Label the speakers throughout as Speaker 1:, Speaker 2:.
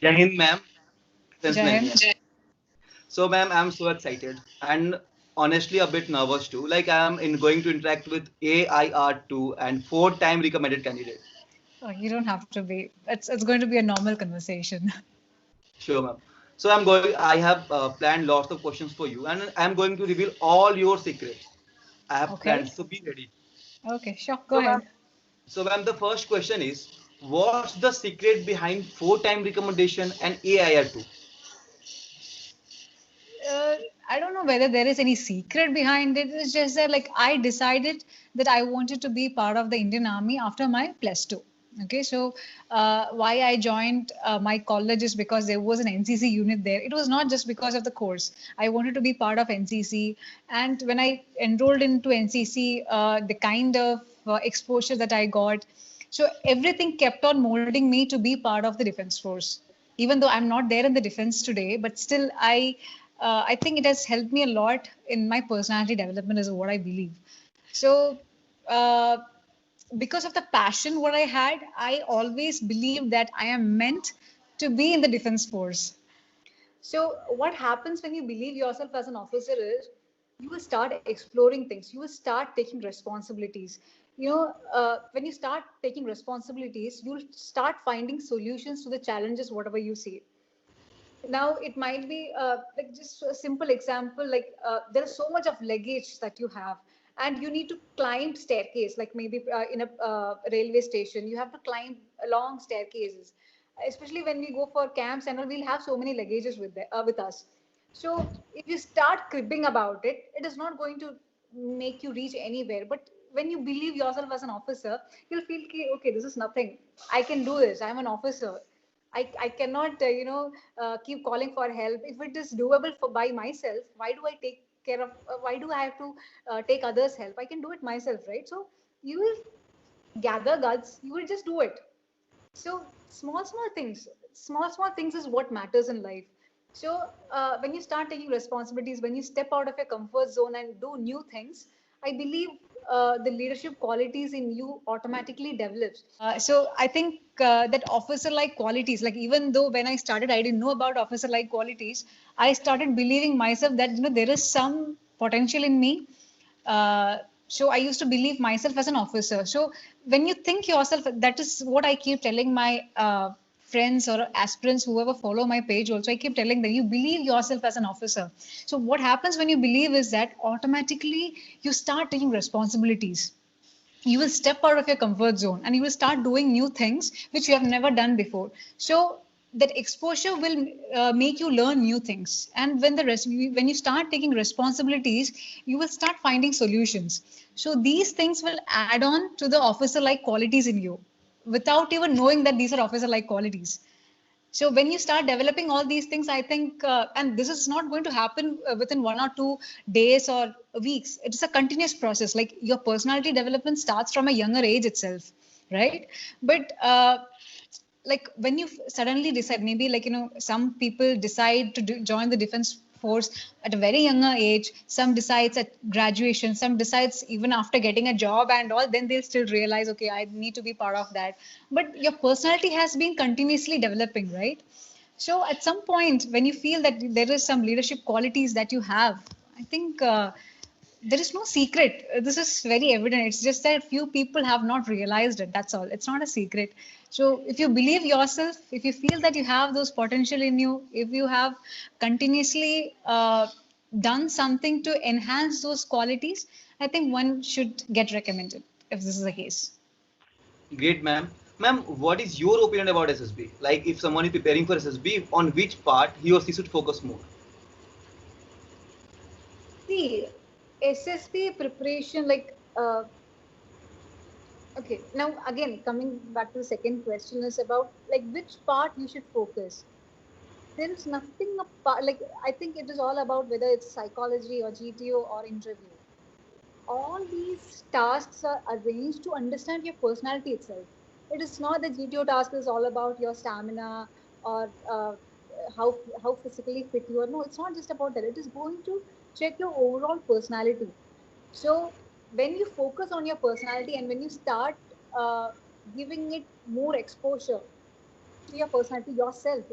Speaker 1: Jai Hind, ma'am. Since
Speaker 2: Jai
Speaker 1: many
Speaker 2: Hind.
Speaker 1: years. So, ma'am, I'm so excited and honestly a bit nervous too. Like I'm in going to interact with AIR2 and four-time recommended candidate.
Speaker 2: Oh, you don't have to be. It's going to be a normal conversation.
Speaker 1: Sure, ma'am. So I'm going. I have planned lots of questions for you, and I'm going to reveal all your secrets. I have
Speaker 2: Okay.
Speaker 1: planned, so be ready.
Speaker 2: Okay, sure. Go
Speaker 1: So, ma'am.
Speaker 2: ahead.
Speaker 1: So, ma'am, the first question is, what's the secret behind four-time recommendation and AIR2?
Speaker 2: uh, I don't know whether there is any secret behind it. It's just that like I decided that I wanted to be part of the Indian Army after my plus two. Okay, so why I joined my college is because there was an NCC unit there. It was not just because of the course. I wanted to be part of NCC, and when I enrolled into NCC, the kind of exposure that I got, so everything kept on molding me to be part of the defense force. Even though I'm not there in the defense today, but still I think it has helped me a lot in my personality development, is what I believe. So, uh, because of the passion what I had, I always believed that I am meant to be in the defense force. So, what happens when you believe yourself as an officer is you will start exploring things, you will start taking responsibilities. When you start taking responsibilities, you'll start finding solutions to the challenges, whatever you see. Now it might be like just a simple example, like there is so much of luggage that you have, and you need to climb staircase, like maybe in a railway station you have to climb long staircases, especially when we go for camps and all, we'll have so many luggages with us. So if you start cribbing about it, it is not going to make you reach anywhere. But when you believe yourself as an officer, you'll feel okay, this is nothing, I can do this, I'm an officer. I cannot, keep calling for help. If it is doable for by myself, why do I take care of, why do I have to take others' help? I can do it myself, right? So you will gather guts, you will just do it. So small things is what matters in life. So when you start taking responsibilities, when you step out of your comfort zone and do new things, I believe the leadership qualities in you automatically develops. So I think that officer like qualities, like even though when I started I didn't know about officer like qualities, I started believing myself that there is some potential in me. So I used to believe myself as an officer. So when you think yourself, that is what I keep telling my friends or aspirants, whoever follow my page. Also, I keep telling them, you believe yourself as an officer. So what happens when you believe is that automatically you start taking responsibilities. You will step out of your comfort zone and you will start doing new things which you have never done before. So that exposure will make you learn new things, and when you start taking responsibilities, you will start finding solutions. So these things will add on to the officer like qualities in you without even knowing that these are officer like qualities. So when you start developing all these things, I think, and this is not going to happen within 1 or 2 days or weeks. It's a continuous process. Like your personality development starts from a younger age itself, right? But like when you suddenly decide, maybe like some people decide to join the defense force at a very younger age, some decides at graduation, some decides even after getting a job and all, then they'll still realize, okay, I need to be part of that. But your personality has been continuously developing, right? So at some point when you feel that there is some leadership qualities that you have, I think there is no secret. This is very evident. It's just that few people have not realized it. That's all. It's not a secret. So if you believe yourself, if you feel that you have those potential in you, if you have continuously done something to enhance those qualities, I think one should get recommended if this is the case.
Speaker 1: Great, ma'am. Ma'am, what is your opinion about SSB? Like, if someone is preparing for SSB, on which part he or she should focus more?
Speaker 2: See, SSB preparation, like, okay, now again, coming back to the second question is about like which part you should focus. There is nothing about, like, I think it is all about whether it's psychology or GTO or interview. All these tasks are arranged to understand your personality itself. It is not the GTO task is all about your stamina or how physically fit you are. No, it's not just about that. It is going to check your overall personality. So when you focus on your personality and when you start uh, giving it more exposure, to your personality, yourself.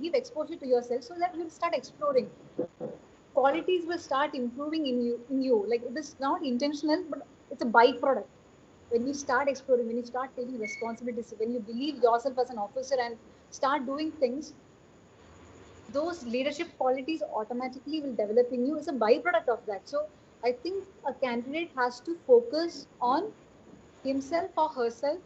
Speaker 2: Give exposure to yourself so that you'll start exploring. Qualities will start improving in you. Like it is not intentional, but it's a byproduct. When you start exploring, when you start taking responsibilities, when you believe yourself as an officer and start doing things, those leadership qualities automatically will develop in you as a byproduct of that. So I think a candidate has to focus on himself or herself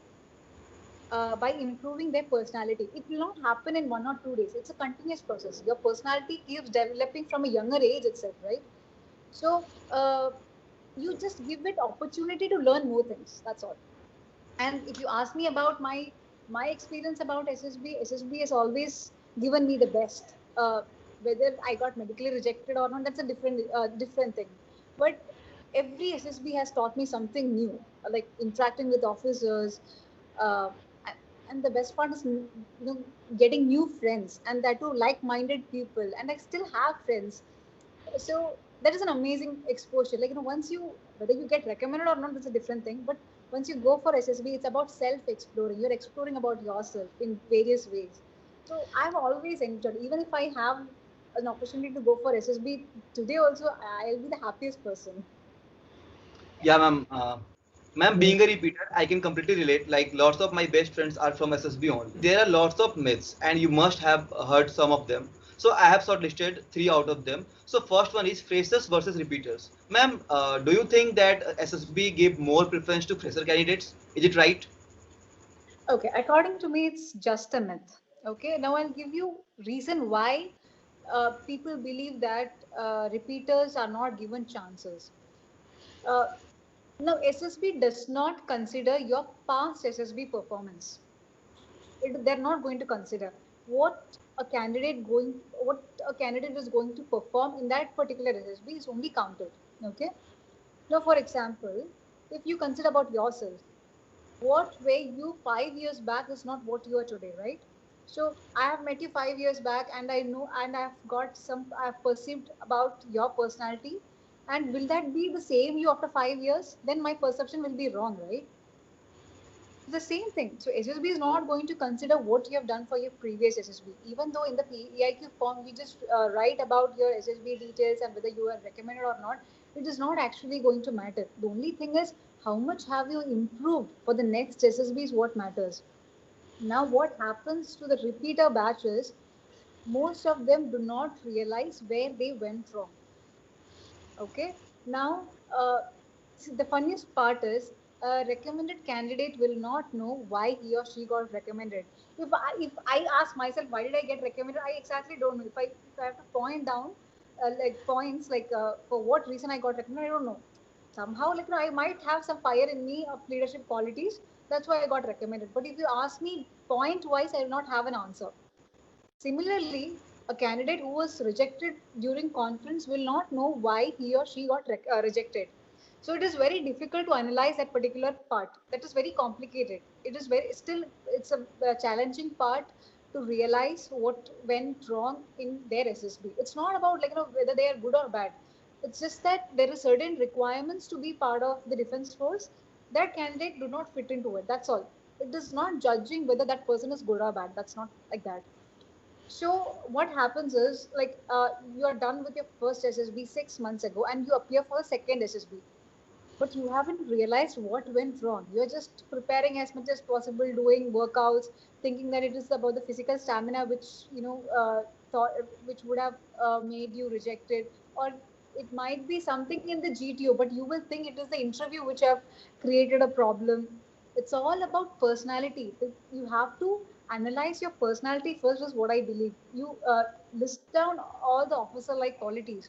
Speaker 2: by improving their personality. It will not happen in 1 or 2 days. It's a continuous process. Your personality keeps developing from a younger age itself, right? So you just give it opportunity to learn more things. That's all. And if you ask me about my experience about SSB has always given me the best. Whether I got medically rejected or not, that's a different thing. But every SSB has taught me something new, like interacting with officers, uh, and the best part is getting new friends, and that too like-minded people. And I still have friends, so that is an amazing exposure. Like once you, whether you get recommended or not, that's a different thing. But once you go for SSB, it's about self-exploring. You're exploring about yourself in various ways. So I've always enjoyed, even if I have an opportunity to go for SSB today, also I'll be the happiest person.
Speaker 1: Yeah, ma'am. Ma'am, being a repeater, I can completely relate. Like, lots of my best friends are from SSB only. There are lots of myths, and you must have heard some of them. So, I have shortlisted three out of them. So, first one is freshers versus repeaters. Ma'am, do you think that SSB give more preference to fresher candidates? Is it right?
Speaker 2: Okay, according to me, it's just a myth. Okay, now I'll give you reason why people believe that repeaters are not given chances. Uh, Now, SSB does not consider your past SSB performance. They're not going to consider what a candidate is going to perform in that particular SSB is only counted. Okay. Now, for example, if you consider about yourself, what were you 5 years back is not what you are today, right? So I have met you 5 years back, and I know, and I've perceived about your personality. And will that be the same you after 5 years? Then my perception will be wrong, right? The same thing. So SSB is not going to consider what you have done for your previous SSB, even though in the EIQ form we just write about your SSB details and whether you are recommended or not. It is not actually going to matter. The only thing is how much have you improved for the next SSB is what matters. Now, what happens to the repeater batches? Most of them do not realize where they went wrong. Okay. Now, see, the funniest part is a recommended candidate will not know why he or she got recommended. If I ask myself why did I get recommended, I exactly don't know. If I have to point down like points like for what reason I got recommended, I don't know. Somehow, like I might have some fire in me of leadership qualities. That's why I got recommended. But if you ask me point wise, I will not have an answer. Similarly, a candidate who was rejected during conference will not know why he or she got rejected. So it is very difficult to analyze that particular part. That is very complicated. It is very still it's a challenging part to realize what went wrong in their SSB. It's not about like whether they are good or bad. It's just that there are certain requirements to be part of the defense force that candidate do not fit into it. That's all. It is not judging whether that person is good or bad. That's not like that. So what happens is like you are done with your first SSB 6 months ago and you appear for the second SSB, but you haven't realized what went wrong. You're just preparing as much as possible, doing workouts, thinking that it is about the physical stamina which thought which would have made you rejected, or it might be something in the GTO, but you will think it is the interview which have created a problem. It's all about personality. You have to analyze your personality first, is what I believe. You list down all the officer like qualities,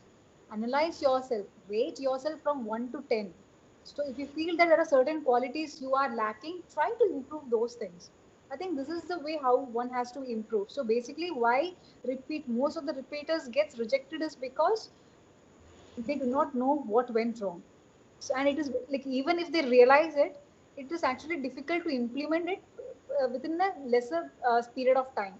Speaker 2: analyze yourself, rate yourself from 1 to 10. So if you feel that there are certain qualities you are lacking, try to improve those things. I think this is the way how one has to improve. So basically, why repeat most of the repeaters gets rejected is because they do not know what went wrong. So, and it is like even if they realize it, it is actually difficult to implement it within a lesser period of time,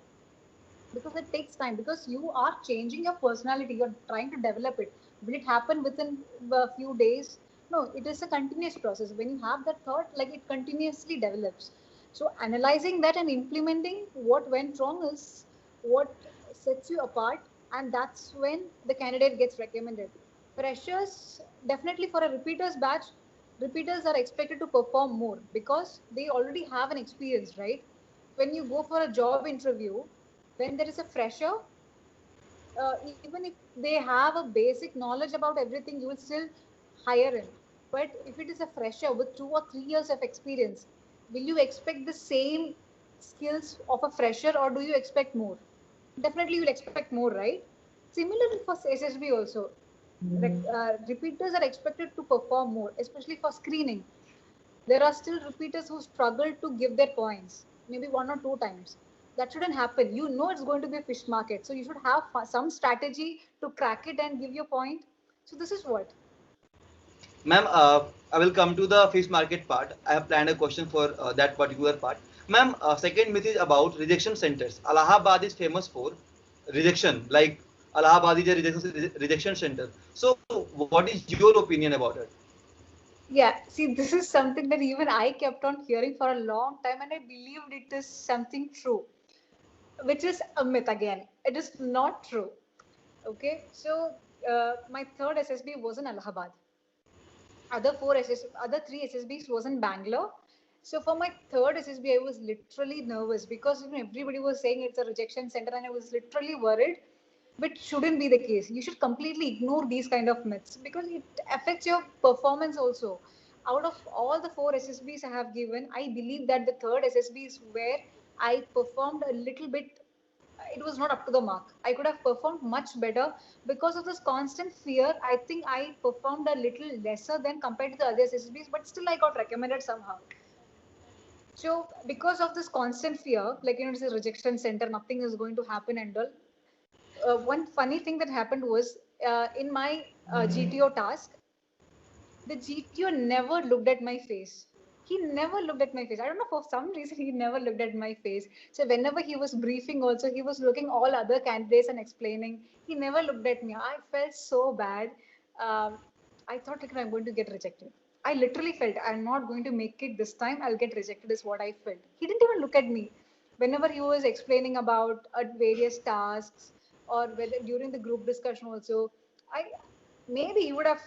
Speaker 2: because it takes time, because you are changing your personality, you're trying to develop it. Will it happen within a few days? No, it is a continuous process. When you have that thought, like it continuously develops. So analyzing that and implementing what went wrong is what sets you apart, and that's when the candidate gets recommended. Freshers, definitely for a repeaters batch, repeaters are expected to perform more because they already have an experience, right? When you go for a job interview, when there is a fresher, even if they have a basic knowledge about everything, you will still hire him. But if it is a fresher with 2 or 3 years of experience, will you expect the same skills of a fresher or do you expect more? Definitely, you will expect more, right? Similarly for SSB also, repeaters are expected to perform more, especially for screening. There are still repeaters who struggle to give their points, maybe 1 or 2 times. That shouldn't happen. You know it's going to be a fish market, so you should have some strategy to crack it and give your point. So this is what.
Speaker 1: Ma'am, I will come to the fish market part. I have planned a question for that particular part. Ma'am, second myth is about rejection centers. Allahabad is famous for rejection, like Allahabad is a rejection center. So, what is your opinion about it?
Speaker 2: Yeah, see, this is something that even I kept on hearing for a long time, and I believed it is something true, which is a myth again. It is not true. Okay, so my third SSB was in Allahabad. Other three SSBs was in Bangalore. So for my third SSB, I was literally nervous because everybody was saying it's a rejection center, and I was literally worried. But shouldn't be the case. You should completely ignore these kind of myths because it affects your performance also. Out of all the four SSBs I have given, I believe that the third SSB is where I performed a little bit. It was not up to the mark. I could have performed much better because of this constant fear. I think I performed a little lesser than compared to the other SSBs, but still I got recommended somehow. So because of this constant fear, like it's a rejection center, nothing is going to happen and all. One funny thing that happened was in my GTO task, the GTO never looked at my face. He never looked at my face. I don't know, for some reason he never looked at my face. So whenever he was briefing also, he was looking all other candidates and explaining. He never looked at me. I felt so bad. Um, I thought like I'm going to get rejected. I literally felt I'm not going to make it this time. I'll get rejected is what I felt. He didn't even look at me. Whenever he was explaining about various tasks or whether during the group discussion also, I maybe he would have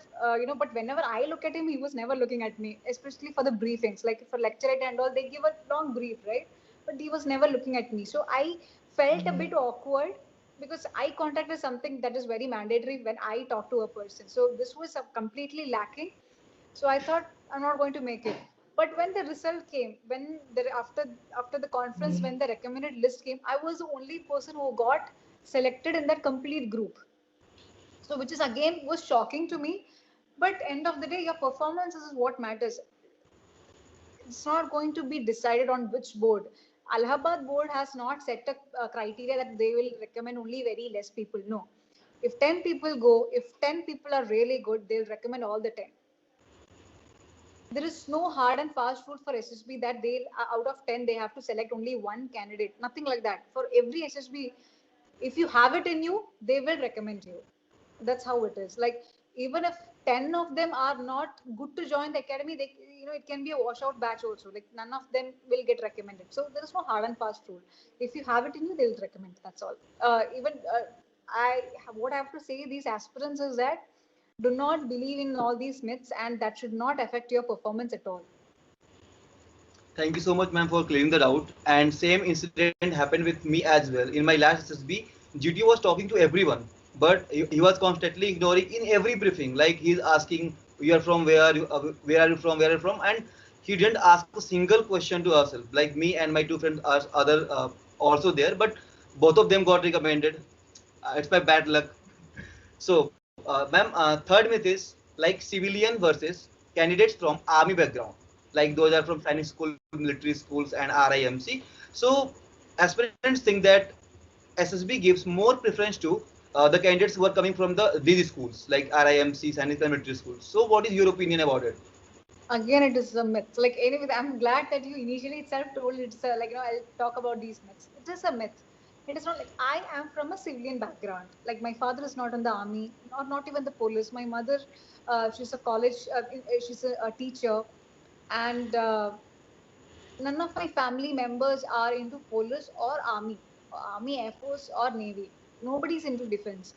Speaker 2: but whenever I look at him, he was never looking at me, especially for the briefings, like for lecturate and all, they give a long brief, right? But he was never looking at me, so I felt a bit awkward because eye contact is something that is very mandatory when I talk to a person, so this was completely lacking. So I thought I'm not going to make it. But when the result came, when the after the conference, when the recommended list came, I was the only person who got selected in that complete group. So which is again was shocking to me. But end of the day, your performance is what matters. It's not going to be decided on which board. Allahabad board has not set a criteria that they will recommend only very less people. No, if 10 people go, if 10 people are really good, they'll recommend all the 10. There is no hard and fast rule for SSB that they out of 10 they have to select only one candidate. Nothing like that. For every SSB, if you have it in you, they will recommend you. That's how it is. Like even if 10 of them are not good to join the academy, they it can be a washout batch also. Like none of them will get recommended. So there is no hard and fast rule. If you have it in you, they will recommend. That's all. Even what I have to say these aspirants is that do not believe in all these myths, and that should not affect your performance at all.
Speaker 1: Thank you so much, ma'am, for clearing that out. And same incident happened with me as well. In my last SSB, GT was talking to everyone, but he was constantly ignoring in every briefing. Like he's asking, "You are from where? Where are you from? Where are you from?" And he didn't ask a single question to ourselves. Like me and my two friends are other also there, but both of them got recommended. It's my bad luck. So, ma'am, third myth is like civilian versus candidates from army background. Like those are from science school, military schools, and RIMC. So, aspirants think that SSB gives more preference to the candidates who are coming from these schools, like RIMC, science and military schools. So, what is your opinion about it?
Speaker 2: Again, it is a myth. Like anyway, I'm glad that you initially itself told it's I'll talk about these myths. It is a myth. It is not like I am from a civilian background. Like my father is not in the army, not even the police. My mother, she's a college, she's a teacher, and None of my family members are into police or army, air force or navy. Nobody's into defense.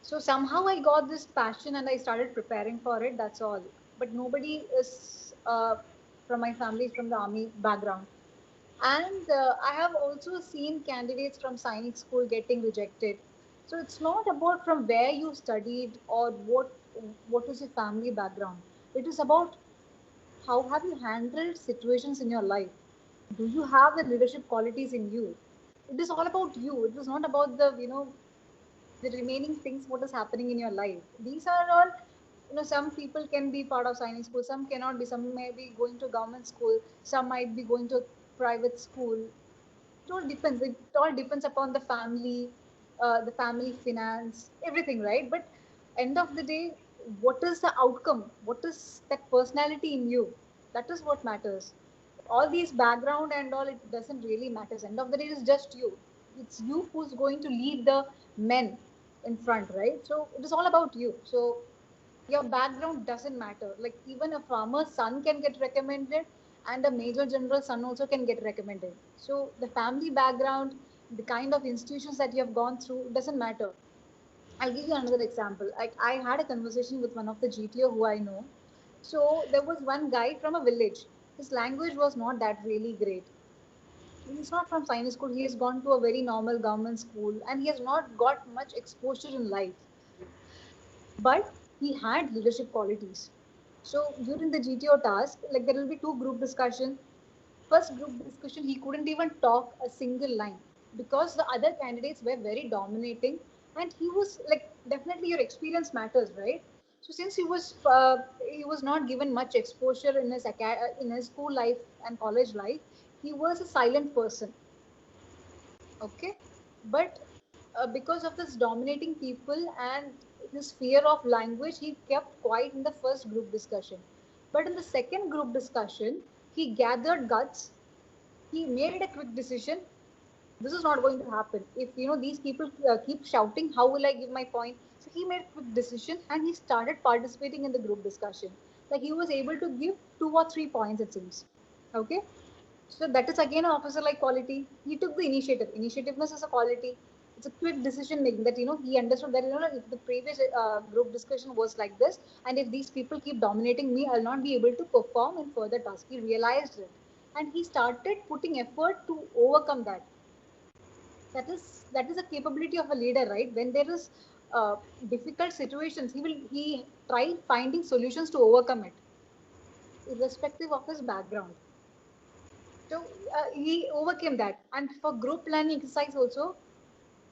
Speaker 2: So somehow I got this passion and I started preparing for it. That's all. But nobody is from my family is from the army background. And I have also seen candidates from Sainik school getting rejected. So it's not about from where you studied or what is your family background. It is about how have you handled situations in your life. Do you have the leadership qualities in you? It is all about you. It is not about the the remaining things what is happening in your life. These are all, some people can be part of signing school, some cannot be, some may be going to government school, some might be going to private school. It all depends upon the family finance, everything, right? But end of the day, what is the outcome, what is that personality in you? That is what matters. All these background and all, it doesn't really matters. End of the day, it is just you. It's you who's going to lead the men in front, right? So it is all about you. So your background doesn't matter. Like even a farmer's son can get recommended, and a major general son also can get recommended. So the family background, the kind of institutions that you have gone through, it doesn't matter. I'll give you another example. Like I had a conversation with one of the GTO who I know. So there was one guy from a village. His language was not that really great. He's not from science school. He has gone to a very normal government school and he has not got much exposure in life. But he had leadership qualities. So during the GTO task, like there will be two group discussion. First group discussion, he couldn't even talk a single line because the other candidates were very dominating, and he was like, definitely your experience matters, right? So since he was not given much exposure in in his school life and college life, he was a silent person. Okay, but because of this dominating people and his fear of language, he kept quiet in the first group discussion. But in the second group discussion, he gathered guts. He made a quick decision. This is not going to happen if these people keep shouting. How will I give my point? So he made a quick decision and he started participating in the group discussion. Like he was able to give 2 or 3 points, it seems. Okay, so that is again an officer like quality. He took the initiative. Initiativeness is a quality. It's a quick decision making that he understood that if the previous group discussion was like this, and if these people keep dominating me, I'll not be able to perform in further tasks. He realized it, and he started putting effort to overcome that. That is a capability of a leader, right? When there is difficult situations, he try finding solutions to overcome it, irrespective of his background. So he overcame that. And for group planning exercise also,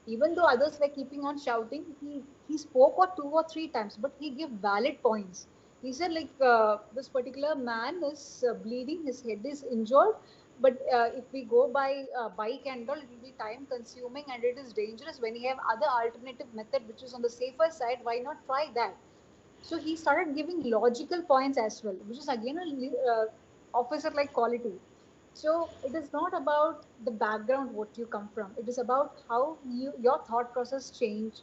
Speaker 2: even though others were keeping on shouting, he spoke for 2 or 3 times, but he gave valid points. He said like this particular man is bleeding, his head is injured, but if we go by bike and all, it will be time consuming and it is dangerous. When you have other alternative method which is on the safer side, why not try that? So he started giving logical points as well, which is again a officer like quality. So it is not about the background what you come from. It is about how your thought process change.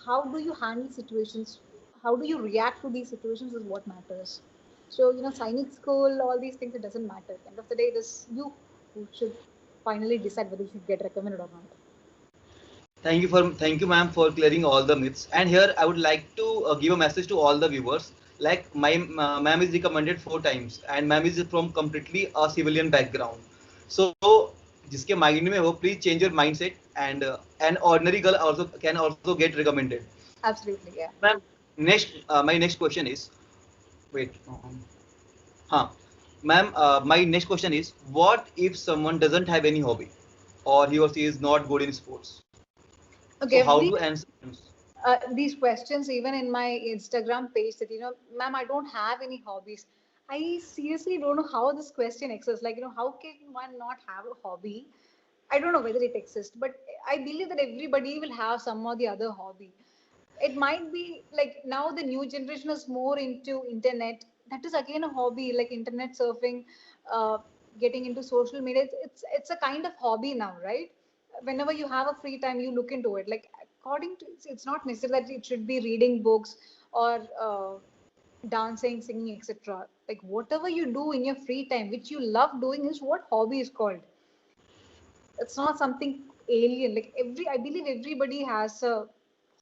Speaker 2: How do you handle situations? How do you react to these situations is what matters. So Sainik school, all these things, it doesn't matter. End of the day, it is you who should finally decide whether you should get recommended or not.
Speaker 1: Thank you, ma'am, for clearing all the myths. And here I would like to give a message to all the viewers. Like my ma'am is recommended 4 times, and ma'am is from completely a civilian background. So जिसके mind में हो, please change your mindset, and an ordinary girl also can also get recommended.
Speaker 2: Absolutely, yeah.
Speaker 1: Ma'am, my next question is, wait, huh, ma'am, my next question is, what if someone doesn't have any hobby, or he or she is not good in sports? So
Speaker 2: Okay,
Speaker 1: how to answer?
Speaker 2: these questions even in my Instagram page that ma'am, I don't have any hobbies. I seriously don't know how this question exists. Like how can one not have a hobby? I don't know whether it exists, but I believe that everybody will have some or the other hobby. It might be like now the new generation is more into internet. That is again a hobby, like internet surfing, uh, getting into social media. It's a kind of hobby now, right? Whenever you have a free time, you look into it. Like according to, it's not necessary that it should be reading books or dancing, singing, etc. Like whatever you do in your free time, which you love doing, is what hobby is called. It's not something alien. Like I believe everybody has a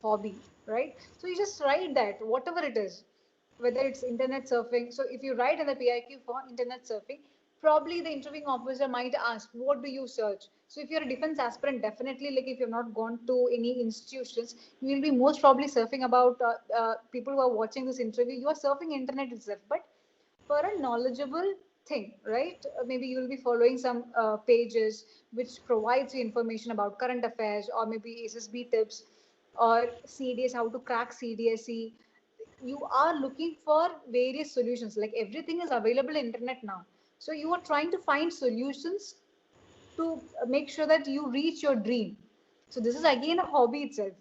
Speaker 2: hobby, right? So you just write that whatever it is, whether it's internet surfing. So if you write in the PIQ for internet surfing, probably the interviewing officer might ask, what do you search? So if you're a defense aspirant, definitely, like if you've not gone to any institutions, you will be most probably surfing about people who are watching this interview, you are surfing internet itself. But for a knowledgeable thing, right? Maybe you will be following some pages which provides you information about current affairs, or maybe SSB tips, or CDS, how to crack CDSE. You are looking for various solutions. Like everything is available in internet now. So you are trying to find solutions to make sure that you reach your dream. So this is again a hobby itself.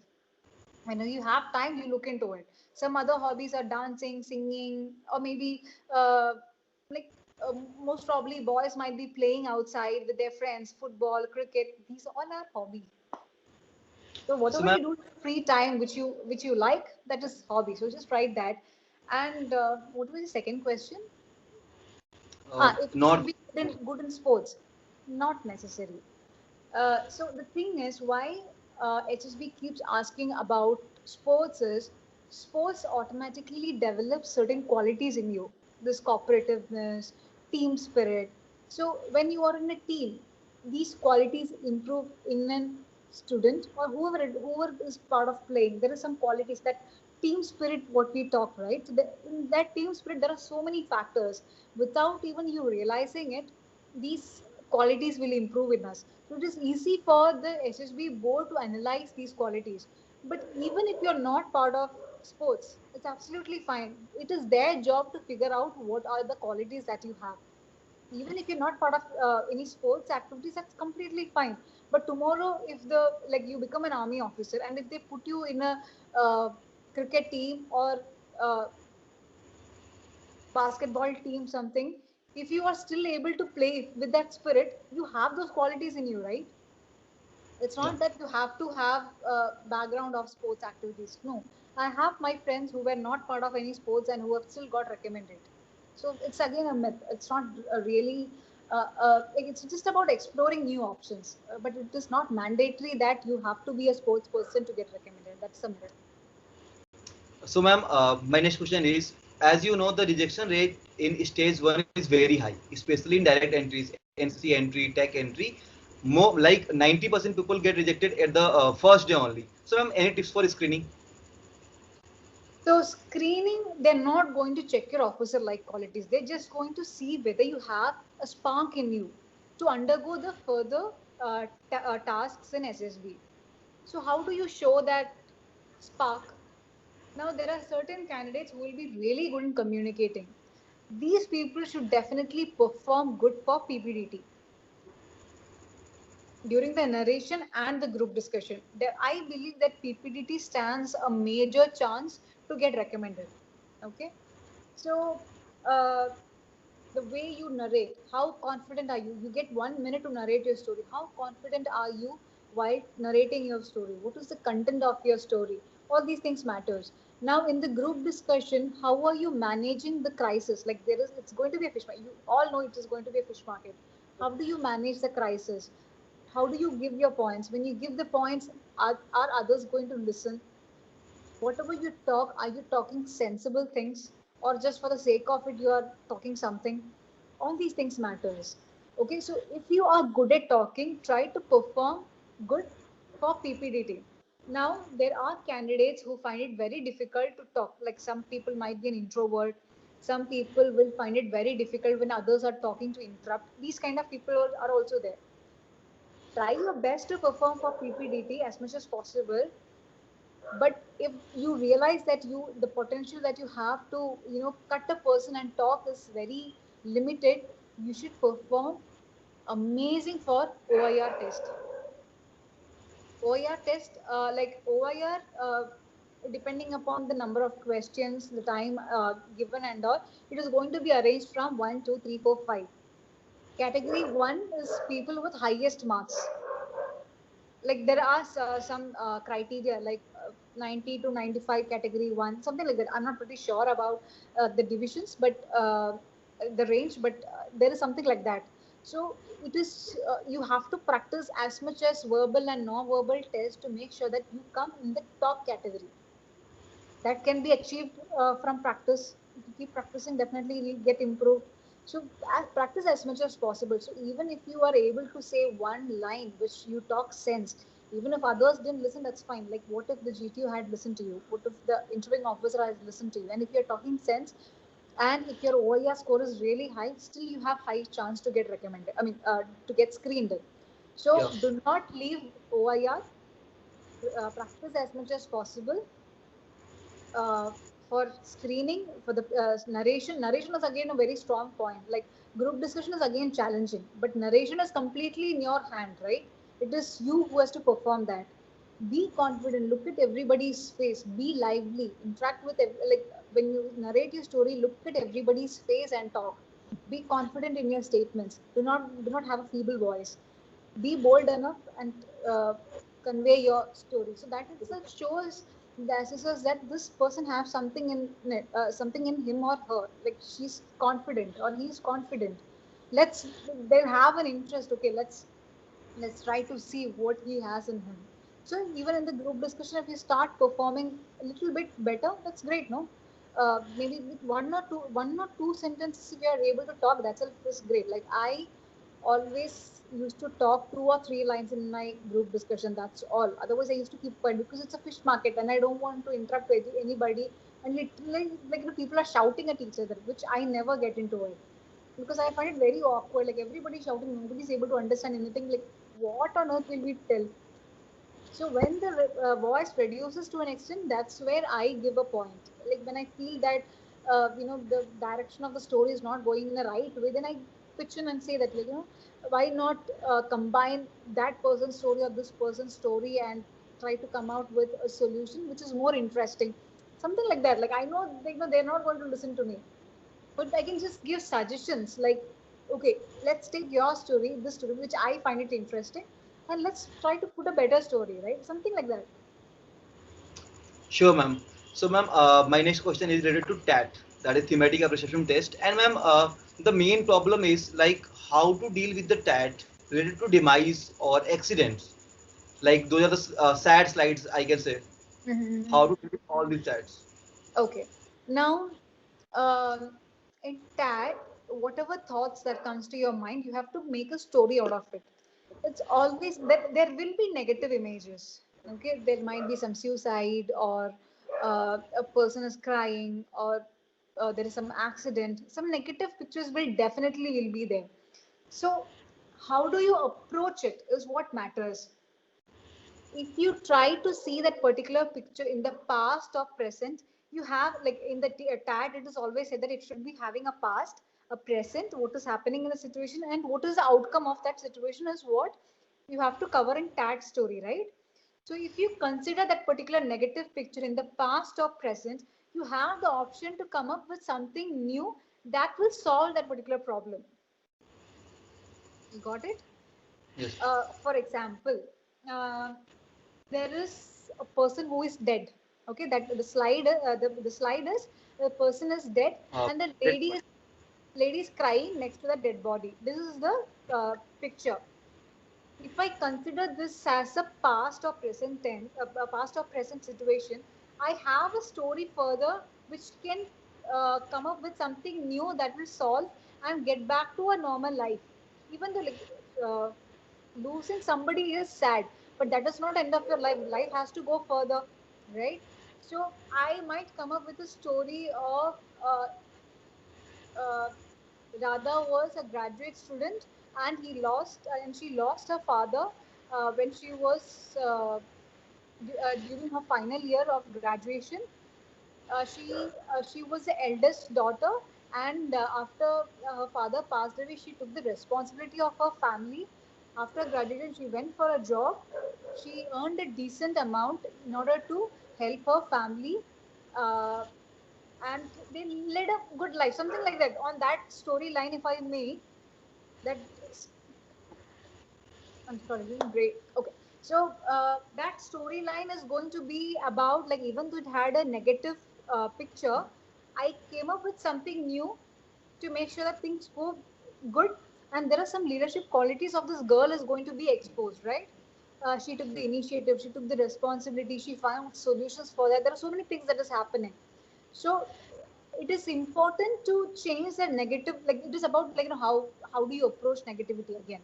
Speaker 2: When you have time, you look into it. Some other hobbies are dancing, singing, or maybe like most probably boys might be playing outside with their friends, football, cricket. These all are hobby. So
Speaker 1: So,
Speaker 2: whatever
Speaker 1: ma'am,
Speaker 2: you do in free time, which you like, that is hobby. So just write that. And what was the second question? If you should
Speaker 1: not.
Speaker 2: be good in sports, not necessary. So the thing is, why HSB keeps asking about sports is, sports automatically develop certain qualities in you. This cooperativeness, team spirit. So when you are in a team, these qualities improve in an student, or whoever is part of playing. There are some qualities that team spirit, what we talk, right? So in that team spirit, there are so many factors. Without even you realizing it, these qualities will improve in us. So it is easy for the SSB board to analyze these qualities. But even if you're not part of sports, it's absolutely fine. It is their job to figure out what are the qualities that you have. Even if you're not part of any sports activities, that's completely fine. But tomorrow, if the like you become an army officer, and if they put you in a uh, cricket team, or uh, basketball team, something, if you are still able to play with that spirit, you have those qualities in you, right? It's
Speaker 1: Yeah.
Speaker 2: not that you have to have a background of sports activities. No, I have my friends who were not part of any sports and who have still got recommended. So it's again a myth. It's not really. Like it's just about exploring new options, but it is not mandatory that you have to be a sports person to get recommended. That's a myth.
Speaker 1: So, ma'am, my next question is, as you know, the rejection rate in stage one is very high, especially in direct entries, NCC entry, tech entry. More like 90% people get rejected at the first day only. So, ma'am, any tips for screening?
Speaker 2: So screening, they're not going to check your officer like qualities. They're just going to see whether you have a spark in you to undergo the further tasks in SSB. So how do you show that spark? Now there are certain candidates who will be really good in communicating. These people should definitely perform good for PPDT during the narration and the group discussion. I believe that PPDT stands a major chance to get recommended. Okay. So, uh, the way you narrate, how confident are you? You get 1 minute to narrate your story. How confident are you while narrating your story? What is the content of your story? All these things matters. Now, in the group discussion, how are you managing the crisis? Like it's going to be a fish market. You all know it is going to be a fish market. How do you manage the crisis? How do you give your points? When you give the points, are others going to listen? Whatever you talk, are you talking sensible things, or just for the sake of it you are talking something? All these things matters. Okay, so if you are good at talking, try to perform good for PPDT. Now there are candidates who find it very difficult to talk. Like some people might be an introvert, some people will find it very difficult when others are talking to interrupt. These kind of people are also there. Try your best to perform for PPDT as much as possible. But if you realize that the potential that you have to cut a person and talk is very limited, you should perform amazing for OIR test. OIR test, like OIR, depending upon the number of questions, the time given and all, it is going to be arranged from 1 2 3 4 5. Category 1 is people with highest marks. Like there are some criteria, like
Speaker 3: 90 to 95 category 1, something like that. I'm not pretty sure about the divisions, but the range, but there is something like that. So it is you have to practice as much as verbal and non-verbal tests to make sure that you come in the top category. That can be achieved from practice. If you keep practicing, definitely you'll get improved. So practice as much as possible. So even if you are able to say one line which you talk sense, even if others didn't listen, that's fine. Like what if the GTO had listened to you? What if the interviewing officer has listened to you? And if you're talking sense, and if your OER score is really high, still you have high chance to get recommended. I mean, to get screened in. So
Speaker 1: Yeah.
Speaker 3: do not leave OIR. Practice as much as possible uh, for screening for the narration is again a very strong point. Like group discussion is again challenging, but narration is completely in your hand, right? It is you who has to perform that. Be confident, look at everybody's face, be lively, interact with like when you narrate your story, look at everybody's face and talk. Be confident in your statements. Do not have a feeble voice. Be bold enough and convey your story. So that itself shows the assessors that this person has something something in him or her. Like she's confident or he's confident. Let's they have an interest. Okay, let's try to see what he has in him. So even in the group discussion, if you start performing a little bit better, that's great, no? Maybe with one or two sentences, if you are able to talk, that itself is great. Like I always used to talk 2 or 3 lines in my group discussion. That's all. Otherwise, I used to keep quiet because it's a fish market, and I don't want to interrupt anybody. And literally, like people are shouting at each other, which I never get into it because I find it very awkward. Like everybody shouting, nobody's able to understand anything. Like what on earth will we tell? So when the voice reduces to an extent, that's where I give a point. Like when I feel that the direction of the story is not going in the right way, then I pitch in and say that why not combine that person's story or this person's story and try to come out with a solution which is more interesting, something like that. Like I know they're not going to listen to me, but I can just give suggestions like, okay, let's take your story, this story, which I find it interesting, and let's try to put a better story, right? Something like that.
Speaker 1: Sure, ma'am. So, ma'am, my next question is related to TAT, that is thematic appreciation test. And, ma'am, the main problem is like how to deal with the TAT related to demise or accidents. Like those are the sad slides, I can say.
Speaker 3: Mm-hmm.
Speaker 1: How to deal with all these TATs.
Speaker 3: Okay. Now, in tag, whatever thoughts that comes to your mind, you have to make a story out of it. It's always that there will be negative images. Okay, there might be some suicide or a person is crying or there is some accident. Some negative pictures will be there. So, how do you approach it is what matters. If you try to see that particular picture in the past or present, you have like in the tag, it is always said that it should be having a past, a present, what is happening in the situation, and what is the outcome of that situation is what you have to cover in tag story, right? So if you consider that particular negative picture in the past or present, you have the option to come up with something new that will solve that particular problem. You got it?
Speaker 1: Yes.
Speaker 3: For example, uh, there is a person who is dead. Okay, that the slide is the person is dead and the
Speaker 1: Let
Speaker 3: lady is crying next to the dead body. This is the picture. If I consider this as a past or present tense, a past or present situation, I have a story further which can come up with something new that will solve and get back to a normal life. Even though like losing somebody is sad, but that is not end of your life. Life has to go further, right? So I might come up with a story of uh, Radha was a graduate student and she lost her father when she was during her final year of graduation. She was the eldest daughter, and after her father passed away, she took the responsibility of her family. After graduation, she went for a job. She earned a decent amount in order to help her family. Uh, and they led a good life, something like that. On that storyline, if I may, that I'm sorry, this is great. Okay, So that storyline is going to be about, like, even though it had a negative picture, I came up with something new to make sure that things go good. And there are some leadership qualities of this girl is going to be exposed, right? She took the initiative, she took the responsibility, she found solutions for that. There are so many things that is happening. So it is important to change that negative. Like, it is about, like, how do you approach negativity again.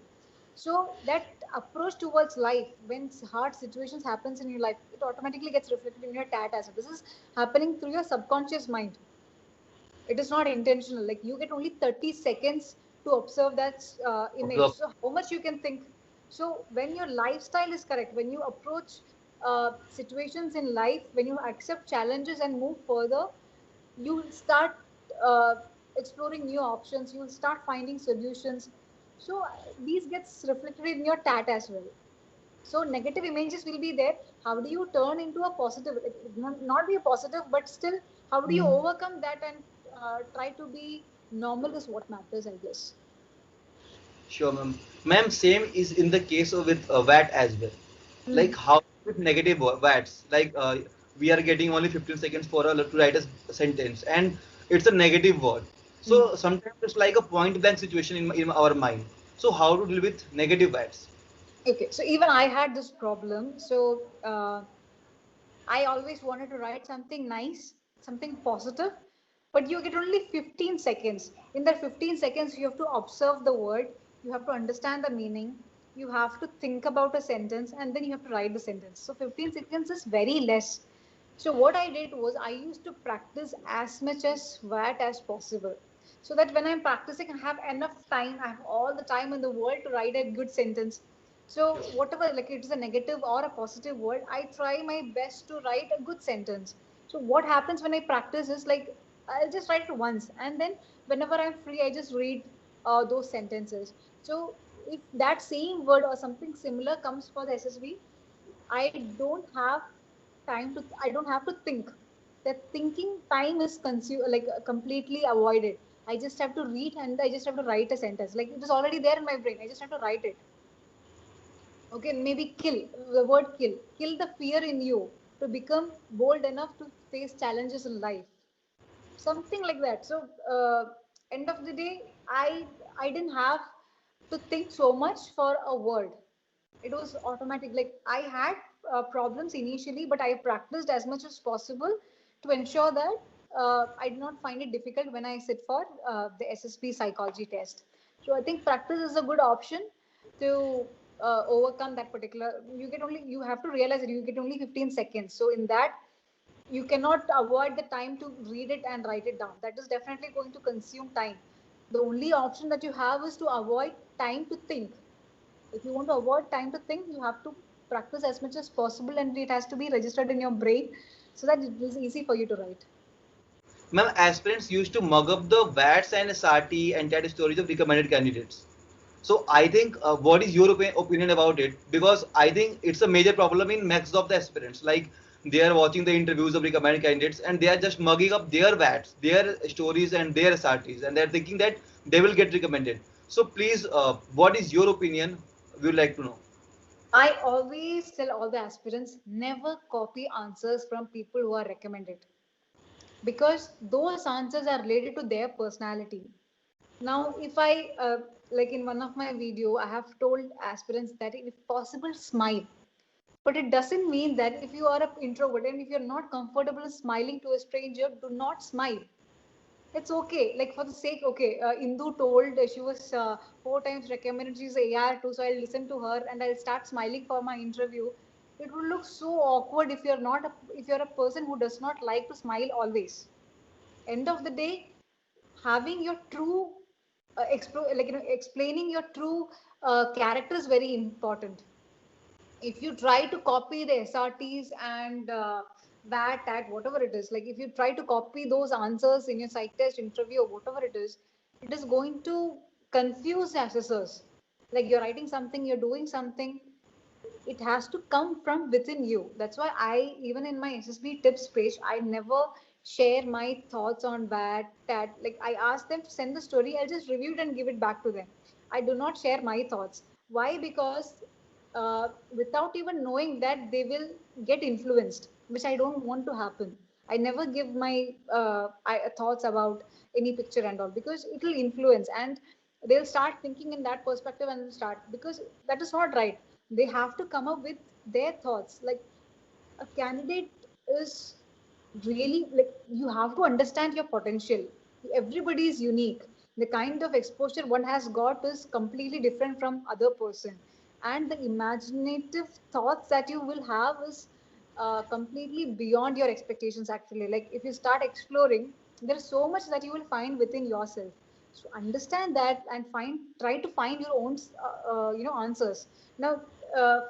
Speaker 3: So that approach towards life, when hard situations happens in your life, it automatically gets reflected in your tat as well. This is happening through your subconscious mind. It is not intentional. Like, you get only 30 seconds to observe that image,
Speaker 1: Observe.
Speaker 3: so how much you can think. So when your lifestyle is correct, when you approach situations in life, when you accept challenges and move further, you will start uh, exploring new options, you will start finding solutions. So these gets reflected in your tat as well. So negative images will be there. How do you turn into a positive? It not be a positive, but still, how do you overcome that and try to be normal is what matters, I guess.
Speaker 1: Sure, ma'am. Ma'am, same is in the case of with VAT as well. Like
Speaker 3: Hmm.
Speaker 1: how with negative VATs, like we are getting only 15 seconds for a to write a sentence, and it's a negative word.
Speaker 3: Hmm.
Speaker 1: So sometimes it's like a point blank situation in our mind. So how to deal with negative VATs?
Speaker 3: Okay, so even I had this problem. So I always wanted to write something nice, something positive, but you get only 15 seconds. In that 15 seconds, you have to observe the word, you have to understand the meaning, you have to think about a sentence, and then you have to write the sentence. So 15 seconds is very less. So what I did was I used to practice as much as VAT as possible. So that when I'm practicing, I have enough time, I have all the time in the world to write a good sentence. So whatever, like, it is a negative or a positive word, I try my best to write a good sentence. So what happens when I practice is, like, I'll just write it once, and then whenever I'm free, I just read those sentences. So if that same word or something similar comes for the SSB, I don't have to think. That thinking time is completely avoided. I just have to read and I just have to write a sentence. Like, it is already there in my brain. I just have to write it. Okay, maybe kill, the word kill. Kill the fear in you to become bold enough to face challenges in life. Something like that. So, end of the day, I didn't have to think so much for a word. It was automatic. Like, I had problems initially, but I practiced as much as possible to ensure that I did not find it difficult when I sit for the SSP psychology test. So I think practice is a good option to overcome that particular. You have to realize that you get only 15 seconds. So in that, you cannot avoid the time to read it and write it down. That is definitely going to consume time. The only option that you have is to avoid time to think. If you want to avoid time to think, you have to practice as much as possible, and it has to be registered in your brain so that it is easy for you to write.
Speaker 1: Ma'am, aspirants used to mug up the VATs and SRT and chat stories of recommended candidates. So I think, what is your opinion about it? Because I think it's a major problem in max of the aspirants. Like they are watching the interviews of recommended candidates and they are just mugging up their VATs, their stories and their SRTs, and they're thinking that they will get recommended. So please, what is your opinion? We would like to know.
Speaker 3: I always tell all the aspirants, never copy answers from people who are recommended, because those answers are related to their personality. Now, if I like in one of my video, I have told aspirants that if possible, smile. But it doesn't mean that if you are an introvert and if you're not comfortable smiling to a stranger, do not smile. It's okay. Like, for the sake, okay, Indu told she was 4 times recommended. She's a AR too, so I'll listen to her and I'll start smiling for my interview. It would look so awkward if if you're a person who does not like to smile always. End of the day, having your true explaining your true character is very important. If you try to copy the SRTs and VAT tag, whatever it is, like if you try to copy those answers in your psych test interview or whatever it is going to confuse the assessors. Like, you're writing something, you're doing something, it has to come from within you. That's why I, even in my SSB tips page, I never share my thoughts on that. Like, I ask them to send the story, I'll just review it and give it back to them. I do not share my thoughts. Why? Because without even knowing that they will get influenced, which I don't want to happen. I never give my thoughts about any picture and all, because it will influence, and they'll start thinking in that perspective and will start, because that is not right. They have to come up with their thoughts. Like, a candidate is really, like, you have to understand your potential. Everybody is unique. The kind of exposure one has got is completely different from other person, and the imaginative thoughts that you will have is completely beyond your expectations. Actually, like, if you start exploring, there is so much that you will find within yourself. So understand that and try to find your own answers. Now,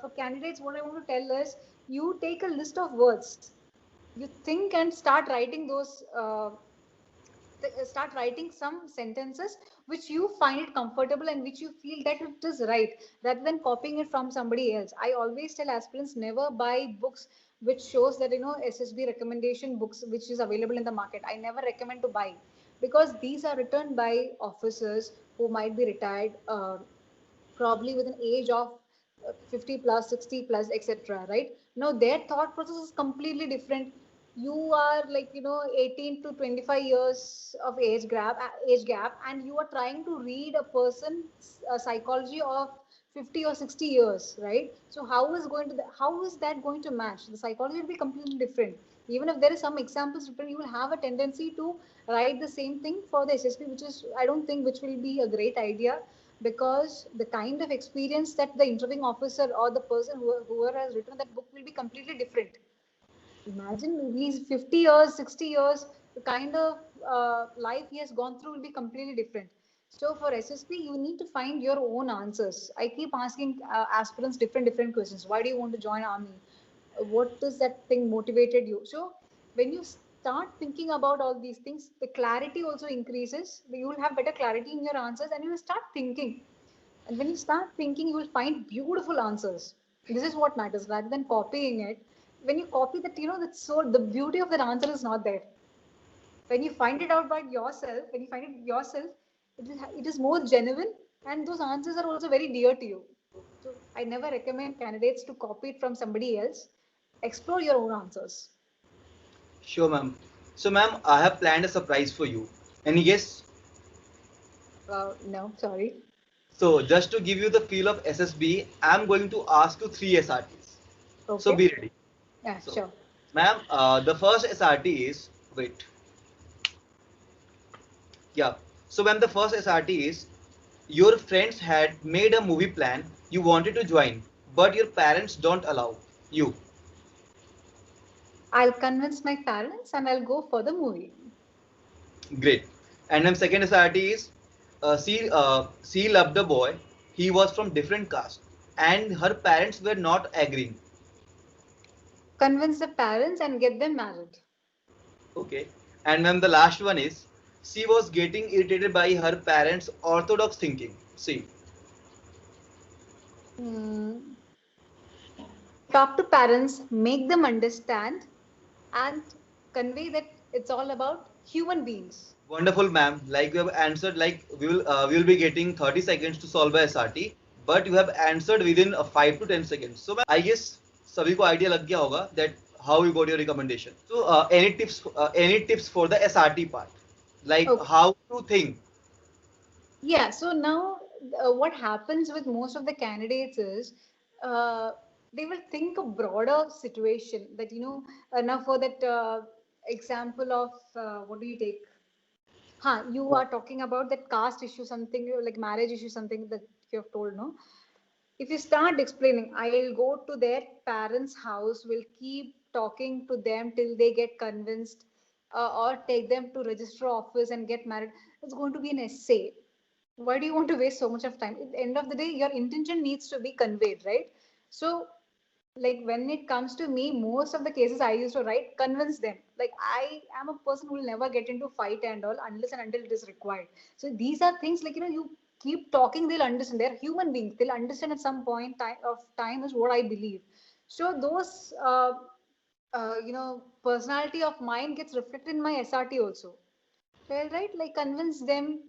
Speaker 3: for candidates, what I want to tell is, you take a list of words, you think and start writing some sentences which you find it comfortable and which you feel that it is right, rather than copying it from somebody else. I always tell aspirants, never buy books which shows that, SSB recommendation books which is available in the market. I never recommend to buy, because these are written by officers who might be retired, probably with an age of 50 plus, 60 plus, etc. Right now, their thought process is completely different. You are, like, 18 to 25 years of age gap, and you are trying to read a person's psychology of 50 or 60 years, right? So how is that going to match? The psychology will be completely different. Even if there is some examples written, you will have a tendency to write the same thing for the SSP, which is, I don't think, which will be a great idea, because the kind of experience that the interviewing officer or the person whoever has written that book will be completely different. Imagine, he's 50 years, 60 years, the kind of life he has gone through will be completely different. So for SSP, you need to find your own answers. I keep asking aspirants different questions. Why do you want to join army? What is that thing motivated you? So when you start thinking about all these things, the clarity also increases. You will have better clarity in your answers, and you will start thinking. And when you start thinking, you will find beautiful answers. This is what matters, rather than copying it. When you copy that, that's so, the beauty of that answer is not there. When you find it out by yourself, when you find it yourself, it is more genuine, and those answers are also very dear to you. So I never recommend candidates to copy it from somebody else. Explore your own answers.
Speaker 1: Sure, ma'am. So, ma'am, I have planned a surprise for you. Any guess?
Speaker 3: No, sorry.
Speaker 1: So, just to give you the feel of SSB, I'm going to ask you three SRTs. So,
Speaker 3: Okay.
Speaker 1: be ready.
Speaker 3: Yeah,
Speaker 1: So,
Speaker 3: sure.
Speaker 1: ma'am, the first SRT is wait. Yeah. So, ma'am, the first SRT is your friends had made a movie plan you wanted to join, but your parents don't allow you.
Speaker 3: I'll convince my parents and I'll go for the movie.
Speaker 1: Great. And then second SRT is she loved a boy. He was from different caste, and her parents were not agreeing.
Speaker 3: Convince the parents and get them married.
Speaker 1: Okay. And then the last one is she was getting irritated by her parents' orthodox thinking. See,
Speaker 3: Hmm. Talk to parents, make them understand, and convey that it's all about human beings.
Speaker 1: wonderful, ma'am. Like you have answered, like we will be getting 30 seconds to solve a SRT, but you have answered within 5 to 10 seconds. So, ma'am, I guess सभी को idea लग गया होगा that how you got your recommendation. So, any tips for the SRT part, like
Speaker 3: Okay.
Speaker 1: how to think.
Speaker 3: Yeah. So now, what happens with most of the candidates is, uh, they will think a broader situation. That, now for that example of, what do you take? Huh, you are talking about that caste issue, something like marriage issue, something that you have told, no? If you start explaining, I'll go to their parents' house, will keep talking to them till they get convinced, or take them to register office and get married, it's going to be an essay. Why do you want to waste so much of time? At the end of the day, your intention needs to be conveyed, right? So, like, when it comes to me, most of the cases I used to write, convince them. Like, I am a person who will never get into fight and all unless and until it is required. So these are things, like, you keep talking, they'll understand. They're human beings, they'll understand at some point of time, is what I believe. So those personality of mine gets reflected in my SRT also. So I'll write, like, convince them,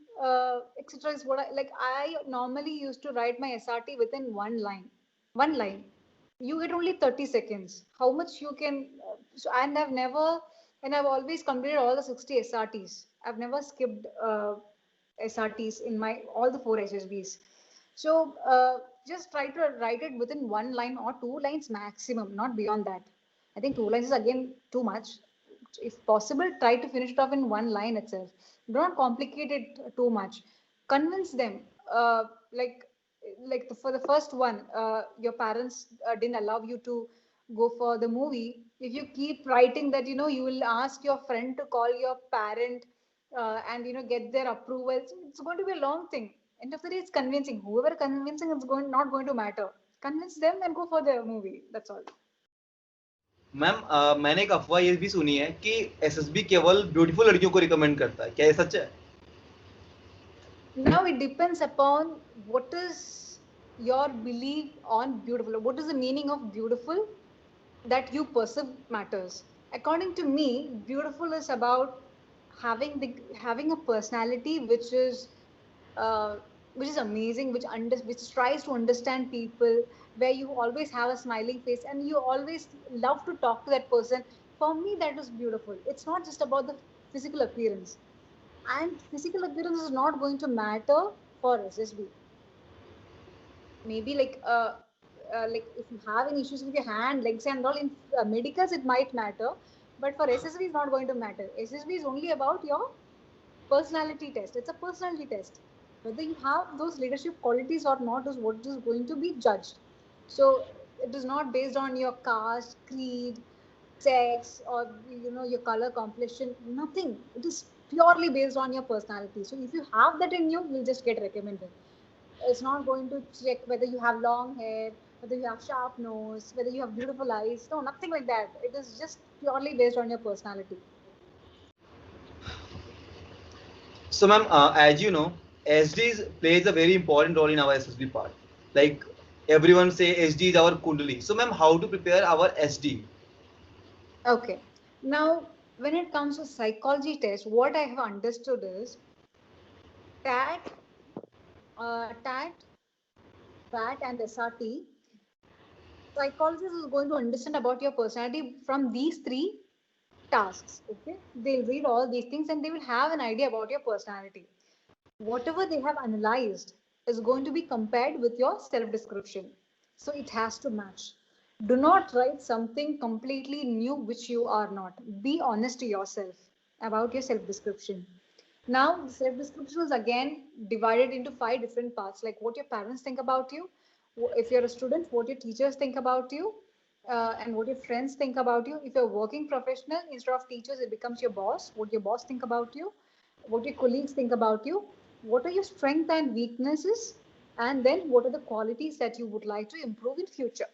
Speaker 3: etc. Is what I like. I normally used to write my SRT within one line. one line. You get only 30 seconds. How much you can? And I've never, and I've always completed all the 60 SRTs. I've never skipped SRTs in my all the four HSBs. So just try to write it within one line or two lines maximum, not beyond that. I think two lines is again too much. If possible, try to finish it off in one line itself. Do not complicate it too much. Convince them. Like for the first one, your parents didn't allow you to go for the movie. If you keep writing that, you will ask your friend to call your parent and get their approval. It's going to be a long thing. End of the day, it's convincing. Whoever convincing, it's going not going to matter. Convince them and go for the movie. That's all.
Speaker 1: Ma'am मैंने एक अफवाह ये भी सुनी है कि SSB केवल beautiful लड़कियों को रिकमेंड करता है, क्या ये सच है?
Speaker 3: Now it depends upon what is your belief on beautiful. What is the meaning of beautiful that you perceive matters. According to me, beautiful is about having a personality uh, which is amazing, which tries to understand people, where you always have a smiling face and you always love to talk to that person. For me, that is beautiful. It's not just about the physical appearance, and physical appearance is not going to matter for SSB. Maybe like if you have any issues with your hand, legs, and all in medicals, it might matter, but for SSB, it's not going to matter. SSB is only about your personality test. It's a personality test. Whether you have those leadership qualities or not is what is going to be judged. So it is not based on your caste, creed, sex, or your color complexion. Nothing. It is purely based on your personality. So if you have that in you, you'll just get recommended. It's not going to check whether you have long hair, whether you have sharp nose, whether you have beautiful eyes. No, nothing like that. It is just purely based on your personality.
Speaker 1: So ma'am, as you know, SDs plays a very important role in our SSB part. Like everyone say SD is our kundali. So ma'am, how to prepare our SD?
Speaker 3: Okay. Now, when it comes to psychology test, what I have understood is TAT, TAT, VAT, and SRT. Psychologist is going to understand about your personality from these three tasks. Okay, they'll read all these things and they will have an idea about your personality. Whatever they have analyzed is going to be compared with your self description, so it has to match. Do not write something completely new which you are not. Be honest to yourself about your self description. Now the self description is again divided into five different parts, like what your parents think about you, if you're a student, what your teachers think about you, and what your friends think about you. If you're a working professional, instead of teachers, it becomes your boss, what your boss think about you, what your colleagues think about you, what are your strengths and weaknesses, and then what are the qualities that you would like to improve in future.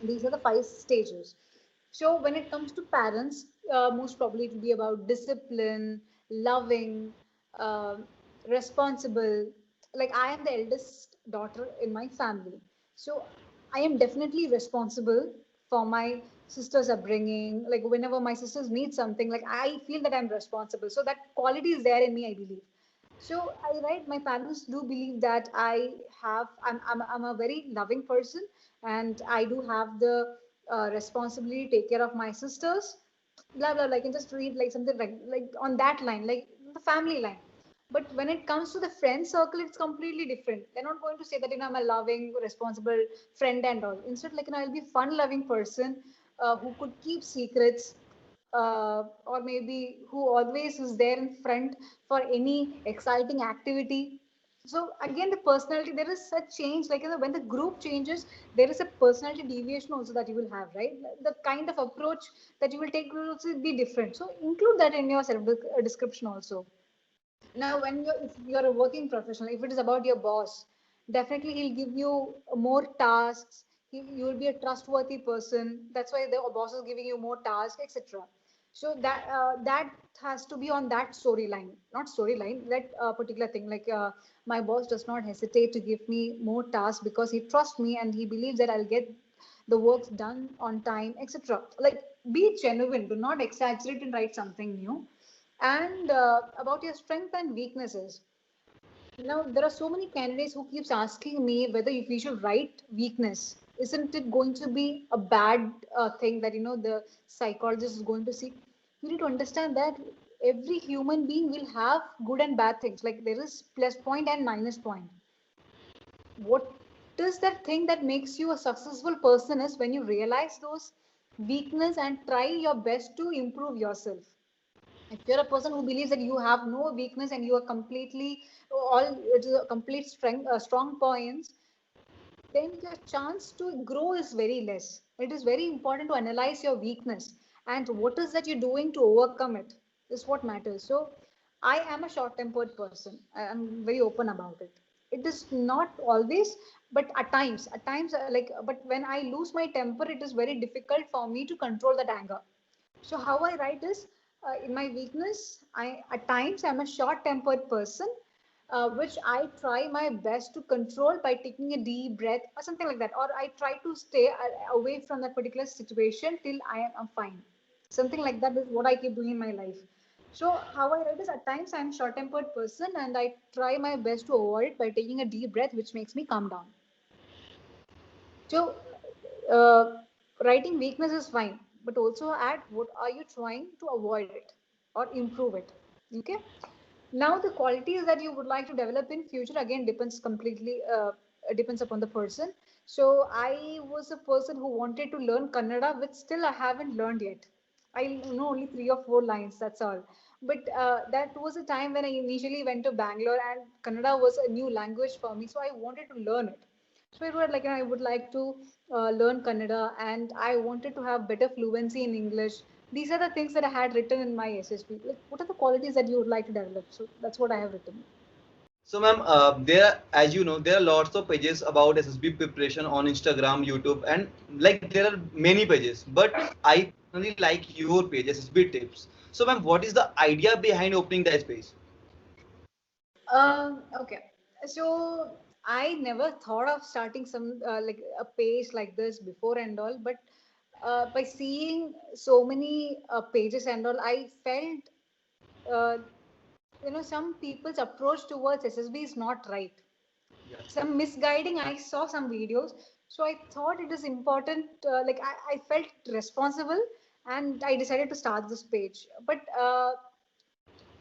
Speaker 3: These are the five stages. So when it comes to parents, most probably it will be about discipline, loving, uh, responsible. Like I am the eldest daughter in my family, so I am definitely responsible for my sister's upbringing. Like whenever my sisters need something, like I feel that I'm responsible. So that quality is there in me, I believe. So I right, my parents do believe that I'm a very loving person, and I do have the responsibility to take care of my sisters. Blah blah. Like, I can just read like something like on that line, like the family line. But when it comes to the friend circle, it's completely different. They're not going to say that I'm a loving, responsible friend and all. Instead, like I'll be a fun-loving person who could keep secrets, or maybe who always is there in front for any exciting activity. So again, the personality, there is such change, like when the group changes, there is a personality deviation also that you will have, right? The kind of approach that you will take will also be different. So include that in your self description also. Now if you're a working professional, if it is about your boss, definitely he'll give you more tasks. You will be a trustworthy person. That's why the boss is giving you more tasks, etc. So that has to be on that storyline, not storyline, that particular thing. Like my boss does not hesitate to give me more tasks because he trusts me and he believes that I'll get the works done on time, etc. Like be genuine, do not exaggerate and write something new. And about your strength and weaknesses, Now there are so many candidates who keeps asking me whether if we should write weakness. Isn't it going to be a bad thing that the psychologist is going to see? You need to understand that every human being will have good and bad things. Like there is plus point and minus point. What is that thing that makes you a successful person is when you realize those weakness and try your best to improve yourself. If you're a person who believes that you have no weakness and you are completely all it is a complete strength strong points, then your chance to grow is very less. It is very important to analyze your weakness and what is that you're doing to overcome it is what matters. So I am a short tempered person. I am very open about it. It is not always, but at times but when I lose my temper, it is very difficult for me to control that anger. So how I write is in my weakness, I at times I'm a short-tempered person, which I try my best to control by taking a deep breath or something like that, or I try to stay away from that particular situation till I am fine. Something like that is what I keep doing in my life. So how I write is at times I'm short-tempered person and I try my best to avoid it by taking a deep breath, which makes me calm down. So, uh, writing weakness is fine, but also add what are you trying to avoid it or improve it. Okay. Now, the qualities that you would like to develop in future again depends completely depends upon the person. So, I was a person who wanted to learn Kannada, which still I haven't learned yet. I know only 3 or 4 lines. That's all. But that was a time when I initially went to Bangalore, and Kannada was a new language for me. So I wanted to learn it. So it was like I would like to learn Kannada, and I wanted to have better fluency in English. These are the things that I had written in my SSB. Like, what are the qualities that you would like to develop? So that's what I have written.
Speaker 1: So, ma'am, as you know, there are lots of pages about SSB preparation on Instagram, YouTube, and like there are many pages. But I personally like your page, SSB Tips. So, ma'am, what is the idea behind opening that page?
Speaker 3: Okay. So I never thought of starting some like a page like this before and all, but by seeing so many pages and all, I felt uh, some people's approach towards SSB is not right.
Speaker 1: Yeah.
Speaker 3: Some misguiding. I saw some videos, so I thought it is important. I felt responsible, and I decided to start this page. But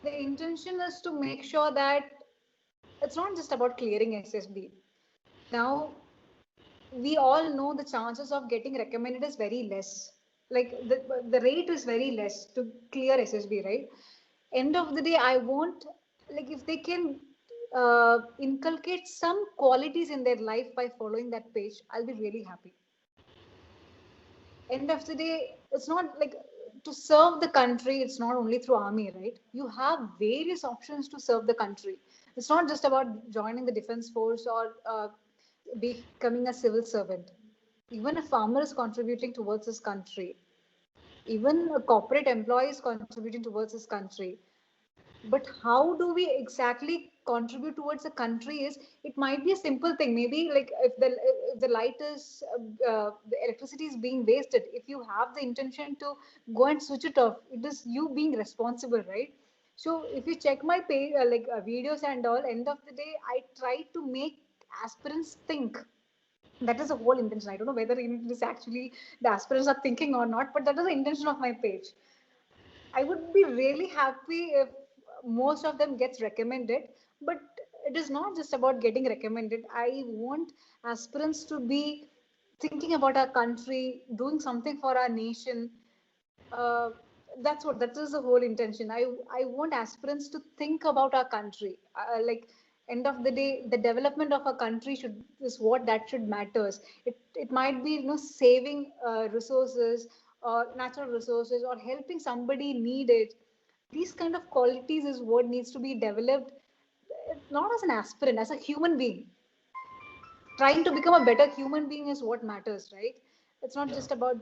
Speaker 3: the intention is to make sure that it's not just about clearing SSB. Now, we all know the chances of getting recommended is very less. Like the rate is very less to clear SSB, right? End of the day, I want, like, if they can inculcate some qualities in their life by following that page, I'll be really happy. End of the day, it's not like to serve the country, it's not only through army, right? You have various options to serve the country. It's not just about joining the defense force or becoming a civil servant. Even a farmer is contributing towards his country. Even a corporate employee is contributing towards his country. But how do we exactly contribute towards a country is it might be a simple thing. Maybe like if the light is the electricity is being wasted, if you have the intention to go and switch it off, it is you being responsible, right? So if you check my page videos and all, end of the day I try to make aspirants think. That is the whole intention. I don't know whether it is actually the aspirants are thinking or not, but that is the intention of my page. I would be really happy if most of them gets recommended, but it is not just about getting recommended. I want aspirants to be thinking about our country, doing something for our nation. Uh, that is the whole intention. I want aspirants to think about our country. Like end of the day, the development of a country should is what that should matters. It might be saving resources or natural resources or helping somebody need it. These kind of qualities is what needs to be developed, not as an aspirant, as a human being. Trying to become a better human being is what matters, right? It's not
Speaker 1: Yeah.
Speaker 3: just about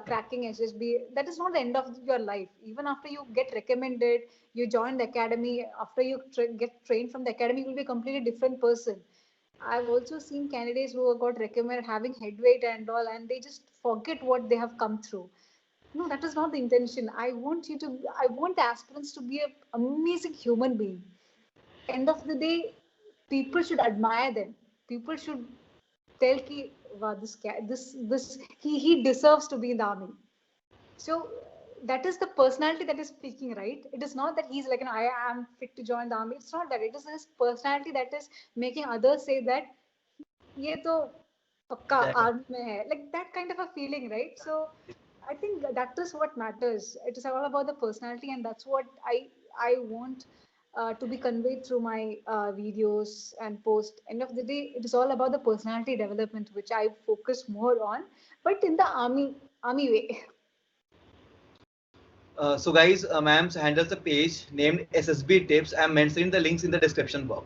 Speaker 3: cracking SSB. That is not the end of your life. Even after you get recommended, you join the academy, after you get trained from the academy, you will be a completely different person. I've also seen candidates who got recommended having head weight and all, and they just forget what they have come through. No, that is not the intention. I want aspirants to be an amazing human being. End of the day, people should admire them. People should tell ki, wow, this he deserves to be in the army. So that is the personality that is speaking, right? It is not that he's like, I am fit to join the army. It's not that. It is his personality that is making others say that ये तो पक्का
Speaker 1: Exactly.
Speaker 3: army में है. Like that kind of a feeling, right? So I think that is what matters. It is all about the personality, and that's what I want to be conveyed through my videos and post. End of the day, it is all about the personality development, which I focus more on, but in the army way.
Speaker 1: So guys, ma'am handles a page named SSB Tips. I'm mentioning the links in the description box.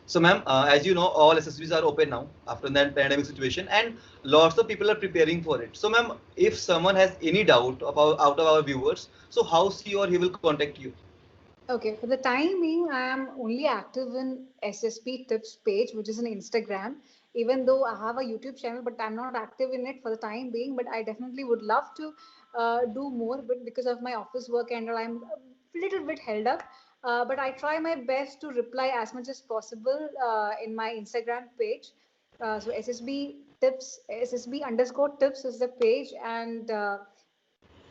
Speaker 1: So, ma'am, as you know, all SSBs are open now after that pandemic situation, and lots of people are preparing for it. So, ma'am, if someone has any doubt about out of our viewers, so how she or he will contact you?
Speaker 3: Okay, for the time being, I am only active in SSP Tips page, which is an Instagram. Even though I have a YouTube channel, but I'm not active in it for the time being. But I definitely would love to do more, but because of my office work and all, I'm a little bit held up. But I try my best to reply as much as possible in my Instagram page. So SSB Tips, SSB underscore Tips is the page, and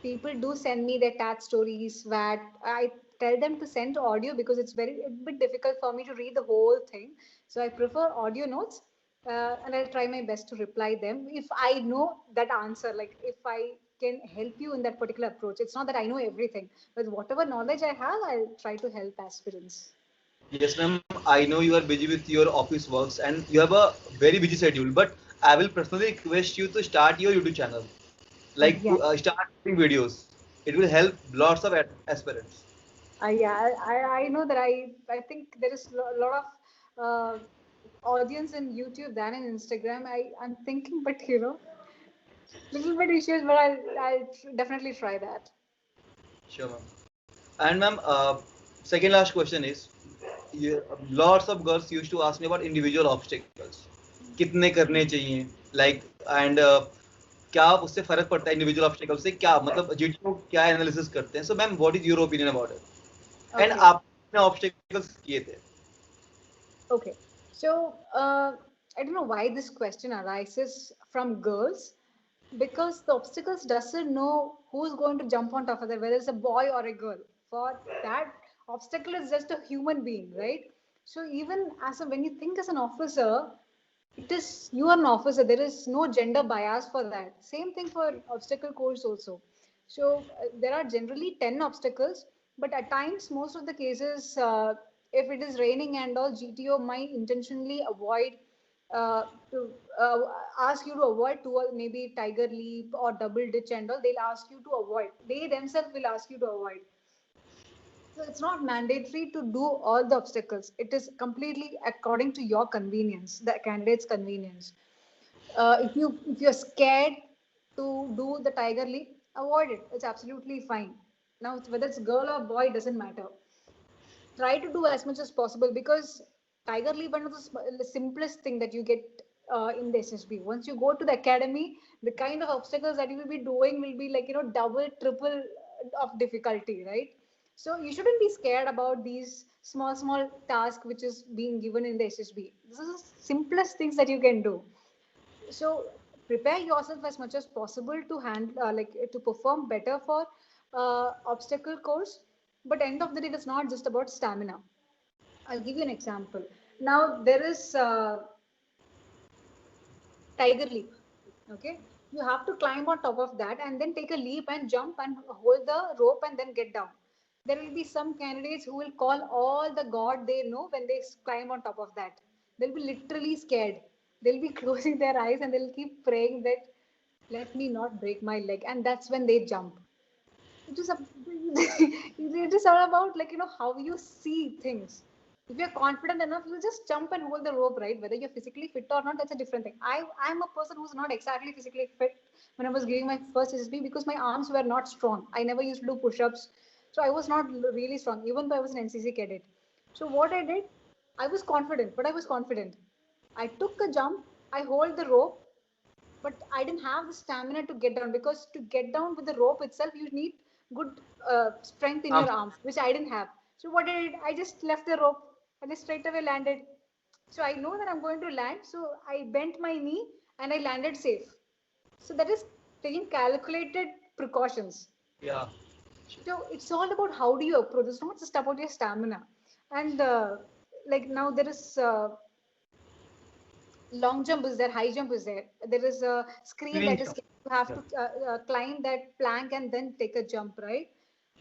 Speaker 3: people do send me their tat stories that I tell them to send audio because it's a bit difficult for me to read the whole thing. So I prefer audio notes, and I'll try my best to reply them if I know that answer. Like if I can help you in that particular approach. It's not that I know everything, but whatever knowledge I have, I'll try to help aspirants.
Speaker 1: Yes, ma'am. I know you are busy with your office works and you have a very busy schedule, but I will personally request you to start your YouTube channel, like
Speaker 3: Yeah.
Speaker 1: start doing videos. It will help lots of aspirants.
Speaker 3: Yeah, I know that I think there is a lot of audience in YouTube than in Instagram. I'm thinking, but little bit issues, but I'll definitely try that.
Speaker 1: Sure, ma'am. And ma'am, second last question is, lots of girls used to ask me about individual obstacles. कितने करने चाहिए? Like and क्या उससे फर्क पड़ता है individual obstacle से? क्या मतलब जीटीओ क्या एनालिसिस करते हैं? So ma'am, what is your opinion about it? And
Speaker 3: Okay,
Speaker 1: आपने ऑब्स्टिकल्स किए थे?
Speaker 3: okay. So I don't know why this question arises from girls because the obstacles doesn't know who's going to jump on top of that, whether it's a boy or a girl. For that, obstacle is just a human being, right? So even when you think as an officer, it is you are an officer. There is no gender bias for that. Same thing for obstacle course also. So there are generally 10 obstacles, but at times, most of the cases, if it is raining and all, GTO might intentionally avoid to ask you to avoid to maybe tiger leap or double ditch and all. They'll ask you to avoid. They themselves will ask you to avoid. So it's not mandatory to do all the obstacles. It is completely according to your convenience, the candidate's convenience. If you're scared to do the tiger leap, avoid it. It's absolutely fine. Now whether it's girl or boy doesn't matter. Try to do as much as possible because tiger leap is one of the simplest thing that you get in the SSB. Once you go to the academy, the kind of obstacles that you will be doing will be like double, triple of difficulty, right? So you shouldn't be scared about these small tasks which is being given in the SSB. This is the simplest things that you can do. So prepare yourself as much as possible to handle to perform better for obstacle course. But end of the day, it's not just about stamina. I'll give you an example. Now there is tiger leap. Okay, you have to climb on top of that and then take a leap and jump and hold the rope and then get down. There will be some candidates who will call all the god they know when they climb on top of that. They'll be literally scared. They'll be closing their eyes and they'll keep praying that let me not break my leg, and that's when they jump. It is a, it is all about how you see things. If you're confident enough, you just jump and hold the rope, right? Whether you're physically fit or not, that's a different thing. I'm a person who's not exactly physically fit when I was giving my first SSB because my arms were not strong. I never used to do push-ups, so I was not really strong, even though I was an NCC cadet. So what I did, I was confident, but I was confident. I took a jump, I hold the rope, but I didn't have the stamina to get down because to get down with the rope itself, you need good strength in your arms, which I didn't have. So what I did, I just left the rope and I straight away landed. So I know that I'm going to land. So I bent my knee and I landed safe. So that is taking calculated precautions.
Speaker 1: Yeah.
Speaker 3: So it's all about how do you approach. It's not just about your stamina. And like now there is long jump is there, high jump is there. There is a screen
Speaker 1: Screen
Speaker 3: that is
Speaker 1: jump.
Speaker 3: you have
Speaker 1: Yeah.
Speaker 3: to climb that plank and then take a jump, right?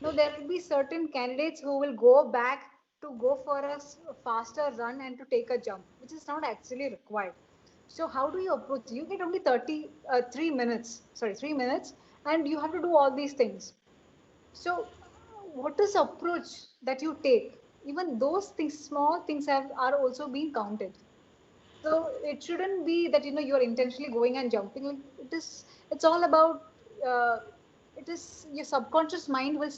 Speaker 3: Now there will be certain candidates who will go back to go for a faster run and to take a jump, which is not actually required. So how do you approach? You get only 3 minutes, sorry, 3 minutes, and you have to do all these things. So, what is the approach that you take? Even those things, small things are also being counted. So it shouldn't be that you're intentionally going and jumping. Like it's all about uh, it is your subconscious mind will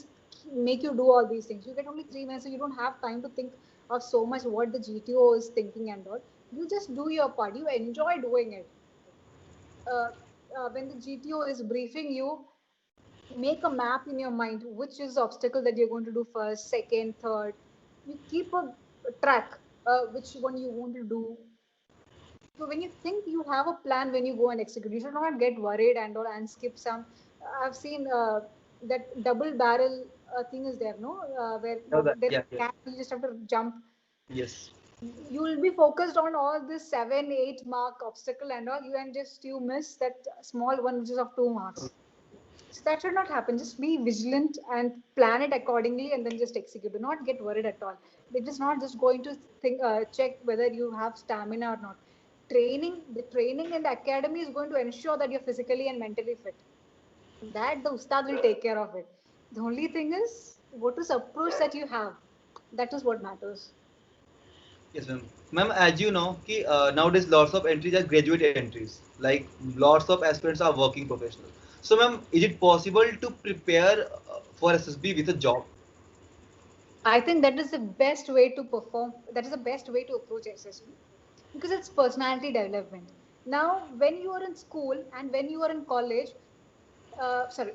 Speaker 3: make you do all these things. You get only 3 minutes, so you don't have time to think of so much what the GTO is thinking and all. You just do your part. You enjoy doing it. Uh, when the GTO is briefing you, make a map in your mind which is the obstacle that you're going to do first, second, third. You keep a track which one you want to do. So when you think you have a plan when you go and execute, you should not get worried and all and skip some. I've seen that double barrel thing is there, no, where
Speaker 1: Know that.
Speaker 3: there is
Speaker 1: Yeah.
Speaker 3: a
Speaker 1: Yeah.
Speaker 3: gap, you just have to jump.
Speaker 1: Yes.
Speaker 3: You will be focused on all this 7, 8 mark obstacle and all. You miss that small one which is of 2 marks. So that should not happen. Just be vigilant and plan it accordingly, and then just execute. Do not get worried at all. It is not just going to check whether you have stamina or not. The training in the academy is going to ensure that you're physically and mentally fit. That the ustad will take care of it. The only thing is what is approach that you have. That is what matters.
Speaker 1: Yes, ma'am. Ma'am, as you know, nowadays lots of entries are graduate entries. Like lots of aspirants are working professionals. So, ma'am, is it possible to prepare for SSB with a job?
Speaker 3: I think that is the best way to perform. That is the best way to approach SSB because it's personality development. Now, when you are in school and when you are in college,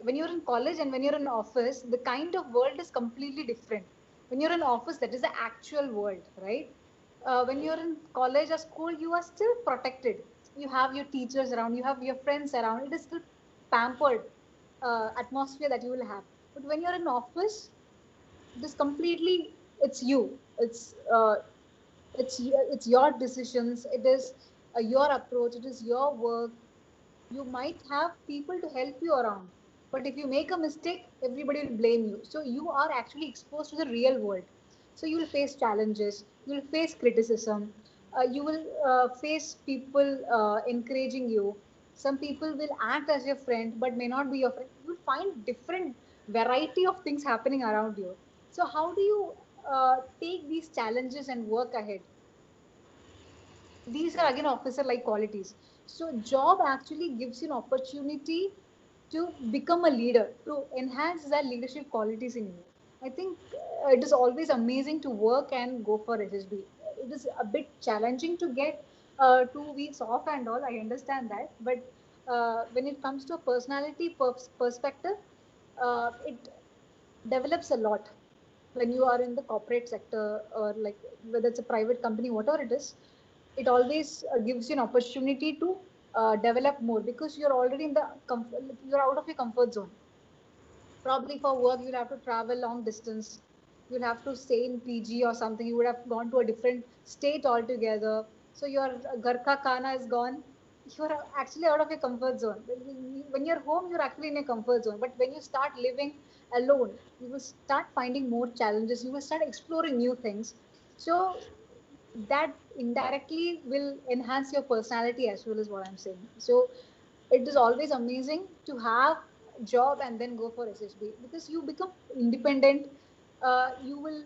Speaker 3: when you're in college and when you're in office, the kind of world is completely different. When you're in office, that is the actual world, right? When you're in college or school, you are still protected. You have your teachers around, you have your friends around. It is still pampered atmosphere that you will have. But when you're in office, it is completely it's you. It's your decisions. It is your approach. It is your work. You might have people to help you around, but if you make a mistake, everybody will blame you. So you are actually exposed to the real world. So you will face challenges, you will face criticism, you will face people encouraging you. Some people will act as your friend but may not be your friend. You will find different variety of things happening around you. So how do you take these challenges and work ahead? These are again officer like qualities. So job actually gives you an opportunity to become a leader, to enhance that leadership qualities in you. I think it is always amazing to work and go for SSB. It is a bit challenging to get 2 weeks off and all, I understand that, but when it comes to a personality perspective, it develops a lot when you are in the corporate sector, or like whether it's a private company, whatever it is. It always gives you an opportunity to develop more because you're already in the you're out of your comfort zone. Probably for work you'll have to travel long distance, you'll have to stay in PG or something, you would have gone to a different state altogether. So your garka khana is gone. You're actually out of your comfort zone. When you're home, you're actually in your comfort zone, but when you start living alone, you will start finding more challenges, you will start exploring new things. So that indirectly will enhance your personality as well, as what I'm saying. So it is always amazing to have a job and then go for SSB because you become independent. You will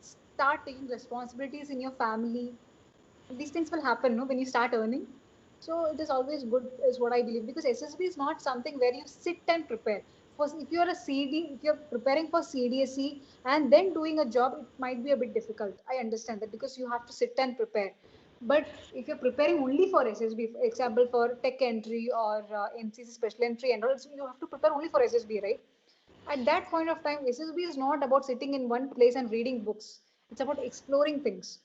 Speaker 3: start taking responsibilities in your family. These things will happen, no, when you start earning. So it is always good, is what I believe, because SSB is not something where you sit and prepare. For if you're a if you're preparing for CDSE and then doing a job, it might be a bit difficult. I understand that because you have to sit and prepare. But if you're preparing only for SSB, for example, for tech entry or NCC special entry and all, so you have to prepare only for SSB, right? At that point of time, SSB is not about sitting in one place and reading books. It's about exploring things.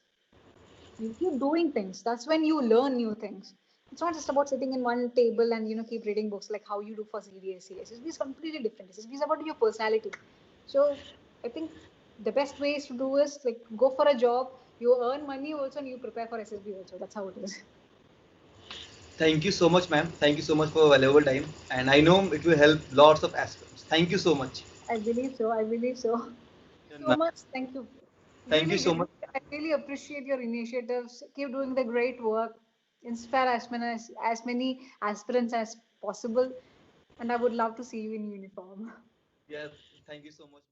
Speaker 3: You keep doing things. That's when you learn new things. It's not just about sitting in one table and keep reading books like how you do for CDSC. SSB is completely different. SSB is about your personality. So I think the best ways to do is like go for a job. You earn money also and you prepare for SSB also. That's how it is.
Speaker 1: Thank you so much, ma'am. Thank you so much for your valuable time. And I know it will help lots of aspirants. Thank you so much.
Speaker 3: I believe so. I believe so.
Speaker 1: Even,
Speaker 3: So
Speaker 1: ma'am.
Speaker 3: much. Thank you.
Speaker 1: Thank you
Speaker 3: Really,
Speaker 1: so much.
Speaker 3: I really appreciate your initiatives. Keep doing the great work. Inspire as many aspirants as possible. And I would love to see you in uniform.
Speaker 1: Yes, thank you so much.